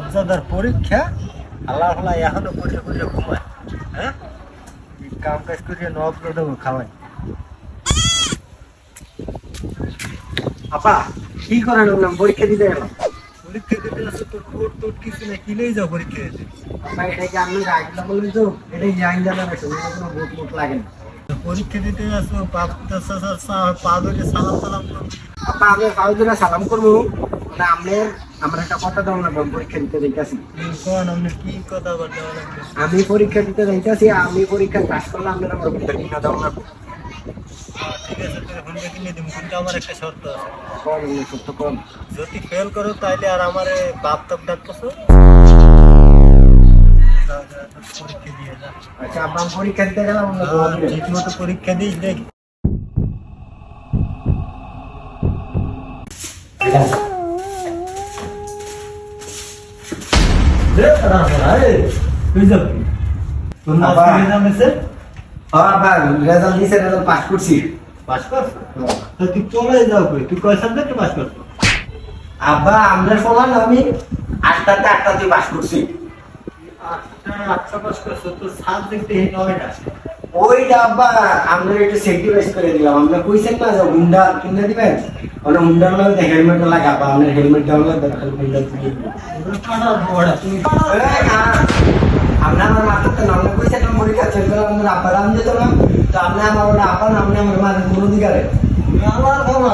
নবজাদার পরীক্ষা আল্লাহ আল্লাহ এখনো বসে বসে ঘুমায়। হ্যাঁ, কাম কাজ করে নবজাদা খাওয়াই। আপা কি করেন পরীক্ষা দিতে গেলাম? পরীক্ষা দিতে আসো তো কোট টোট কিছু না, কিনেই যাও পরীক্ষা দিতে। আপা এটা কি আপনি রাইটটা বললেন তো, এটাই জাইন জানা আছে, কোনো ভোট মোট লাগে না। পরীক্ষা দিতে আসো পা ধরে সালাম সালাম করবো। আপা আমি পা ধরে সালাম করবো না, আমরা একটা কথা দেওয়া লাগবে। পরীক্ষা দিতে যাইতেছি। কি কথা বলতে? আমি পরীক্ষা দিতে যাইতেছি, আমি পরীক্ষা পাস করলে আপনারা আমার ভোটটা কিনা দেওয়া লাগবে। ঠিক আছে, তোর হোন্ডা কিনে দিব, কিন্তু আমার একটা শর্ত আছে। শর্ত কম, যদি ফেল করো তাইলে আর আমার বাপ তাপ ডাকতেছো। পরীক্ষা দিয়ে যা। আচ্ছা আব্বা, পরীক্ষা দিতে গেলাম, ঠিক মতো পরীক্ষা দিস। দেখ পাস করছি। পাস করছো? তুই চলে যাও, তুই কয় সাবজেক্টে পাস করছো? আব্বা আমরা সমান, আমি 8টাতে 8টাতে পাস করছি। 8টা পাস করছো, তো সাবজেক্টে 9টা। ওইটা আব্বা আমরা একটু সেক্রিফাইস করে দিলাম। আমরা কইছেন না যে হুন্ডা কিনে দিবেন, মানে হুন্ডার মধ্যে হেলমেট লাগাবা, আমরা হেলমেট দেওয়ার মধ্যে হুন্ডা তুমি আমরা আমার মাথাতে নামলে কইছেন না পরীক্ষা চলবে, আমাদের আব্বার নাম যেত না, তো আপনি আমার ওটা আব্বা নামলে আমার মাঝে কোনো দিকে আমার বাবা